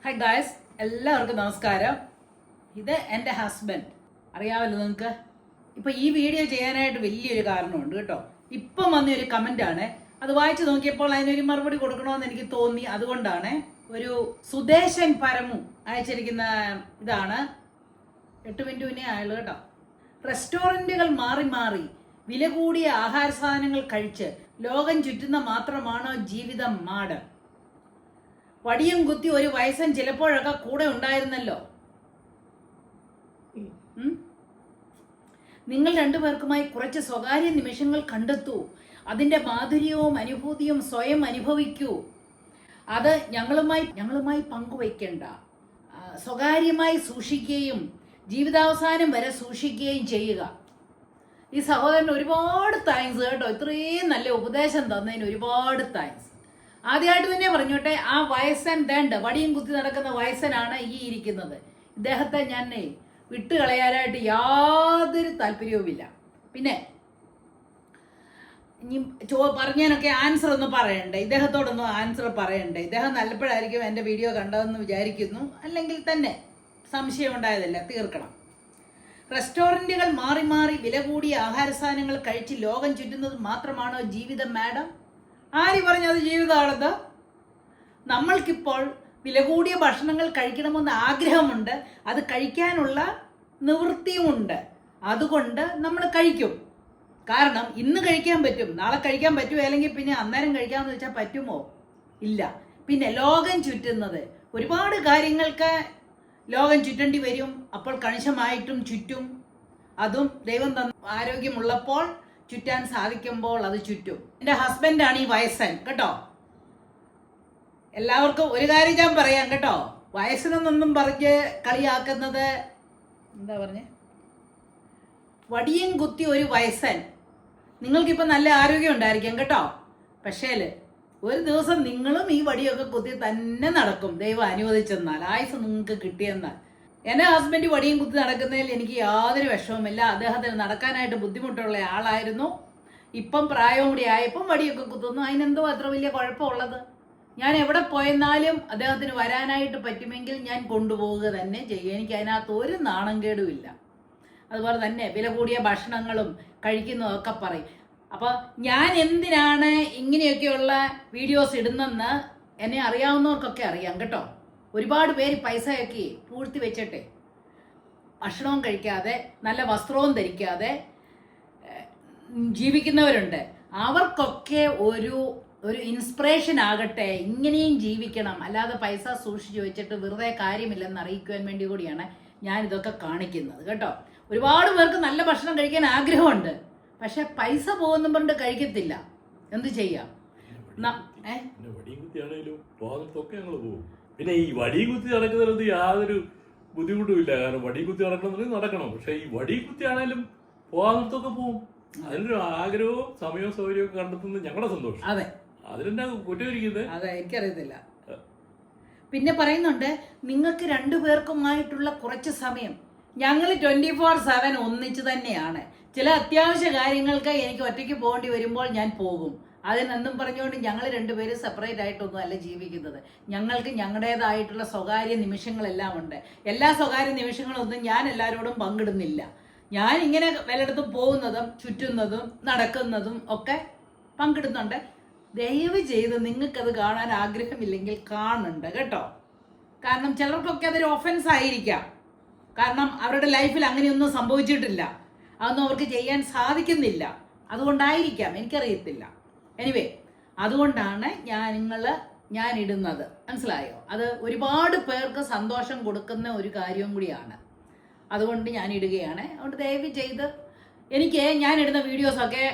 Hi guys, എല്ലാവർക്കും നമസ്കാരം. ഇത് എൻ്റെ ഹസ്ബൻഡ്. അറിയാമല്ലോ നിങ്ങൾക്ക്. ഇപ്പം ഈ വീഡിയോ ചെയ്യാനായിട്ട് വലിയൊരു കാരണമുണ്ട് കേട്ടോ. ഇപ്പം വന്നൊരു കമൻ്റാണ്. അത് വായിച്ചു നോക്കിയപ്പോൾ അതിനൊരു മറുപടി കൊടുക്കണമെന്ന് എനിക്ക് തോന്നി. അതുകൊണ്ടാണ് ഒരു സുദേശൻ പരമു അയച്ചിരിക്കുന്ന ഇതാണ്. 8 മിനിറ്റ് മുന്നേ ആയുള്ളൂ കേട്ടോ. റെസ്റ്റോറൻറ്റുകൾ മാറി മാറി വില കൂടിയ ആഹാര സാധനങ്ങൾ കഴിച്ച് ലോകം ചുറ്റുന്ന മാത്രമാണോ ജീവിതം മാട്? വടിയും കുത്തി ഒരു വയസ്സൻ ചിലപ്പോഴൊക്കെ കൂടെ ഉണ്ടായിരുന്നല്ലോ. നിങ്ങൾ രണ്ടുപേർക്കുമായി കുറച്ച് സ്വകാര്യ നിമിഷങ്ങൾ കണ്ടെത്തൂ. അതിൻ്റെ മാധുര്യവും അനുഭൂതിയും സ്വയം അനുഭവിക്കൂ. അത് ഞങ്ങളുമായി പങ്കുവയ്ക്കേണ്ട, സ്വകാര്യമായി സൂക്ഷിക്കുകയും ജീവിതാവസാനം വരെ സൂക്ഷിക്കുകയും ചെയ്യുക. ഈ സഹോദരന് ഒരുപാട് താങ്ക്സ് കേട്ടോ. ഇത്രയും നല്ല ഉപദേശം തന്നതിന് ഒരുപാട് താങ്ക്സ്. ആദ്യമായിട്ട് തന്നെ പറഞ്ഞോട്ടെ, ആ വയസ്സൻ വടിയും കുത്തി നടക്കുന്ന വയസ്സനാണ് ഈ ഇരിക്കുന്നത്. ഇദ്ദേഹത്തെ ഞാൻ വിട്ടുകളയാനായിട്ട് യാതൊരു താല്പര്യവുമില്ല. പിന്നെ ഇനി പറഞ്ഞതിനൊക്കെ ആൻസർ ഒന്ന് പറയണ്ടേ, ഇദ്ദേഹത്തോടൊന്നും ആൻസർ പറയണ്ടേ. ഇദ്ദേഹം നല്ലപ്പോഴായിരിക്കും എൻ്റെ വീഡിയോ കണ്ടതെന്ന് വിചാരിക്കുന്നു. അല്ലെങ്കിൽ തന്നെ സംശയം ഉണ്ടായതല്ല, തീർക്കണം. റെസ്റ്റോറൻറ്റുകൾ മാറി മാറി വില കൂടിയ ആഹാര സാധനങ്ങൾ കഴിച്ച് ലോകം ചുറ്റുന്നത് മാത്രമാണോ ജീവിതം മാഡം? ആര് പറഞ്ഞത് ജീവിതമാണെന്ന്? നമ്മൾക്കിപ്പോൾ വില കൂടിയ ഭക്ഷണങ്ങൾ കഴിക്കണമെന്ന് ആഗ്രഹമുണ്ട്. അത് കഴിക്കാനുള്ള നിവൃത്തിയുമുണ്ട്. അതുകൊണ്ട് നമ്മൾ കഴിക്കും. കാരണം ഇന്ന് കഴിക്കാൻ പറ്റും, നാളെ കഴിക്കാൻ പറ്റുമോ, അല്ലെങ്കിൽ പിന്നെ അന്നേരം കഴിക്കാമെന്ന് വെച്ചാൽ പറ്റുമോ? ഇല്ല. പിന്നെ ലോകം ചുറ്റുന്നത്, ഒരുപാട് കാര്യങ്ങൾക്ക് ലോകം ചുറ്റേണ്ടി വരും. അപ്പോൾ കണിശമായിട്ടും ചുറ്റും. അതും ദൈവം തന്ന ആരോഗ്യമുള്ളപ്പോൾ ചുറ്റാൻ സാധിക്കുമ്പോൾ അത് ചുറ്റും. എൻ്റെ ഹസ്ബൻഡാണ് ഈ വയസ്സൻ കേട്ടോ. എല്ലാവർക്കും ഒരു കാര്യം ഞാൻ പറയാം കേട്ടോ. വയസ്സിനൊന്നും പറഞ്ഞ് കളിയാക്കുന്നത് എന്താ പറഞ്ഞേ, വടിയും കുത്തി ഒരു വയസ്സൻ. നിങ്ങൾക്കിപ്പോൾ നല്ല ആരോഗ്യം ഉണ്ടായിരിക്കും കേട്ടോ. പക്ഷേ ഒരു ദിവസം നിങ്ങളും ഈ വടിയൊക്കെ കുത്തി തന്നെ നടക്കും, ദൈവം അനുവദിച്ചെന്നാൽ, ആയുസ് നിങ്ങൾക്ക് കിട്ടിയെന്നാൽ. എൻ്റെ ഹസ്ബൻഡ് വടിയും കുത്തി നടക്കുന്നതിൽ എനിക്ക് യാതൊരു വിഷമവുമില്ല. അദ്ദേഹത്തിന് നടക്കാനായിട്ട് ബുദ്ധിമുട്ടുള്ള ആളായിരുന്നു. ഇപ്പം പ്രായവും കൂടി ആയപ്പം വടിയൊക്കെ കുത്തുന്നു. അതിനെന്തോ അത്ര വലിയ കുഴപ്പമുള്ളത്? ഞാൻ എവിടെ പോയെന്നാലും അദ്ദേഹത്തിന് വരാനായിട്ട് പറ്റുമെങ്കിൽ ഞാൻ കൊണ്ടുപോവുക തന്നെ ചെയ്യും. എനിക്ക് അതിനകത്ത് ഒരു നാണംകേടുമില്ല. അതുപോലെ തന്നെ വില കൂടിയ ഭക്ഷണങ്ങളും കഴിക്കുന്നതൊക്കെ പറയും. അപ്പോൾ ഞാൻ എന്തിനാണ് ഇങ്ങനെയൊക്കെയുള്ള വീഡിയോസ് ഇടുന്നെന്ന് എന്നെ അറിയാവുന്നവർക്കൊക്കെ അറിയാം കേട്ടോ. ഒരുപാട് പേര് പൈസയൊക്കെ പൂഴ്ത്തി വെച്ചിട്ടെ ഭക്ഷണവും കഴിക്കാതെ നല്ല വസ്ത്രവും ധരിക്കാതെ ജീവിക്കുന്നവരുണ്ട്. അവർക്കൊക്കെ ഒരു ഇൻസ്പിറേഷൻ ആകട്ടെ, ഇങ്ങനെയും ജീവിക്കണം. അല്ലാതെ പൈസ സൂക്ഷിച്ചു വെച്ചിട്ട് വെറുതെ കാര്യമില്ലെന്ന് അറിയിക്കുവാൻ വേണ്ടി കൂടിയാണ് ഞാൻ ഇതൊക്കെ കാണിക്കുന്നത് കേട്ടോ. ഒരുപാട് പേർക്ക് നല്ല ഭക്ഷണം കഴിക്കാൻ ആഗ്രഹമുണ്ട്. പക്ഷെ പൈസ പോകുന്ന കൊണ്ട് കഴിക്കത്തില്ല. എന്ത് ചെയ്യാം? പിന്നെ ഈ വടി കുത്തി നടക്കുന്നതിനൊന്നും യാതൊരു ബുദ്ധിമുട്ടുമില്ല. കാരണം വടി കുത്തി നടക്കണമെന്നുണ്ടെങ്കിൽ നടക്കണം. പക്ഷെ ഈ വടി കുത്തി ആണെങ്കിലും പോകാനത്തൊക്കെ പോവും. അതിനൊരു ആഗ്രഹവും സമയവും സൗകര്യവും ഒക്കെ കണ്ടെത്തുന്നത് ഞങ്ങളുടെ സന്തോഷം. അതെ, അതിനെന്താ കുറ്റമിരിക്കുന്നത്? അതെ, എനിക്കറിയത്തില്ല. പിന്നെ പറയുന്നുണ്ട്, നിങ്ങൾക്ക് രണ്ടുപേർക്കുമായിട്ടുള്ള കുറച്ച് സമയം. ഞങ്ങൾ 24/7 ഒന്നിച്ച് തന്നെയാണ്. ചില അത്യാവശ്യ കാര്യങ്ങൾക്ക് എനിക്ക് ഒറ്റയ്ക്ക് പോകേണ്ടി വരുമ്പോൾ ഞാൻ പോകും. അതിനെന്നും പറഞ്ഞുകൊണ്ട് ഞങ്ങൾ രണ്ടുപേരും സെപ്പറേറ്റ് ആയിട്ടൊന്നും അല്ല ജീവിക്കുന്നത്. ഞങ്ങൾക്ക് ഞങ്ങളുടേതായിട്ടുള്ള സ്വകാര്യ നിമിഷങ്ങളെല്ലാം ഉണ്ട്. എല്ലാ സ്വകാര്യ നിമിഷങ്ങളൊന്നും ഞാൻ എല്ലാവരോടും പങ്കിടുന്നില്ല. ഞാൻ ഇങ്ങനെ പലയിടത്തും പോകുന്നതും ചുറ്റുന്നതും നടക്കുന്നതും ഒക്കെ പങ്കിടുന്നുണ്ട്. ദയവ് ചെയ്ത് നിങ്ങൾക്കത് കാണാൻ ആഗ്രഹമില്ലെങ്കിൽ കാണുന്നുണ്ട് കേട്ടോ. കാരണം ചിലർക്കൊക്കെ അതൊരു ഒഫൻസ് ആയിരിക്കാം. കാരണം അവരുടെ ലൈഫിൽ അങ്ങനെയൊന്നും സംഭവിച്ചിട്ടില്ല, അതൊന്നും അവർക്ക് ചെയ്യാൻ സാധിക്കുന്നില്ല. അതുകൊണ്ടായിരിക്കാം, എനിക്കറിയത്തില്ല. എനിവേ, അതുകൊണ്ടാണ് ഞാൻ ഇടുന്നത്. മനസ്സിലായോ? അത് ഒരുപാട് പേർക്ക് സന്തോഷം കൊടുക്കുന്ന ഒരു കാര്യവും കൂടിയാണ്. അതുകൊണ്ട് ഞാൻ ഇടുകയാണ്. അതുകൊണ്ട് ദയവ് ചെയ്ത് ഞാൻ ഇടുന്ന വീഡിയോസൊക്കെ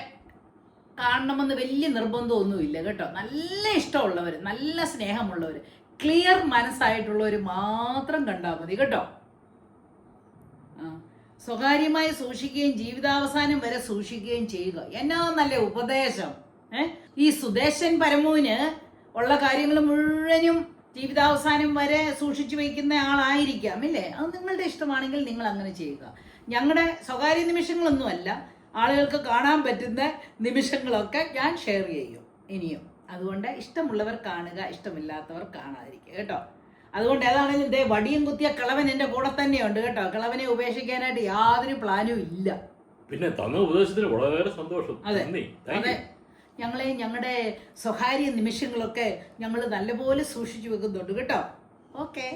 കാണണമെന്ന് വലിയ നിർബന്ധമൊന്നുമില്ല കേട്ടോ. നല്ല ഇഷ്ടമുള്ളവർ, നല്ല സ്നേഹമുള്ളവർ, ക്ലിയർ മനസ്സായിട്ടുള്ളവർ മാത്രം കണ്ടാൽ മതി കേട്ടോ. സ്വകാര്യമായി സൂക്ഷിക്കുകയും ജീവിതാവസാനം വരെ സൂക്ഷിക്കുകയും ചെയ്യുക. എന്നാ നല്ല ഉപദേശം. ഈ സുദേശൻ പരമുവിന് ഉള്ള കാര്യങ്ങൾ മുഴുവനും ജീവിതാവസാനം വരെ സൂക്ഷിച്ചു വയ്ക്കുന്ന ആളായിരിക്കാം ഇല്ലേ? അത് നിങ്ങളുടെ ഇഷ്ടമാണെങ്കിൽ നിങ്ങൾ അങ്ങനെ ചെയ്യുക. ഞങ്ങളുടെ സ്വകാര്യ നിമിഷങ്ങളൊന്നുമല്ല, ആളുകൾക്ക് കാണാൻ പറ്റുന്ന നിമിഷങ്ങളൊക്കെ ഞാൻ ഷെയർ ചെയ്യും ഇനിയും. അതുകൊണ്ട് ഇഷ്ടമുള്ളവർ കാണുക, ഇഷ്ടമില്ലാത്തവർ കാണാതിരിക്കുക കേട്ടോ. അതുകൊണ്ട് ഏതാണെങ്കിലും ദേ വടിയും കുത്തിയ കിളവൻ എൻ്റെ കൂടെ തന്നെയുണ്ട് കേട്ടോ. കിളവനെ ഉപേക്ഷിക്കാനായിട്ട് യാതൊരു പ്ലാനും ഇല്ല. പിന്നെ തന്ന ഉപദേശത്തിന് വളരെ സന്തോഷം. അതെ നന്ദി. താങ്ക് അതെ, യു. ഞങ്ങളെ ഞങ്ങളുടെ സ്വകാര്യ നിമിഷങ്ങളൊക്കെ ഞങ്ങൾ നല്ലപോലെ സൂക്ഷിച്ചു വെക്കുന്നുണ്ട് കേട്ടോ. ഓക്കെ.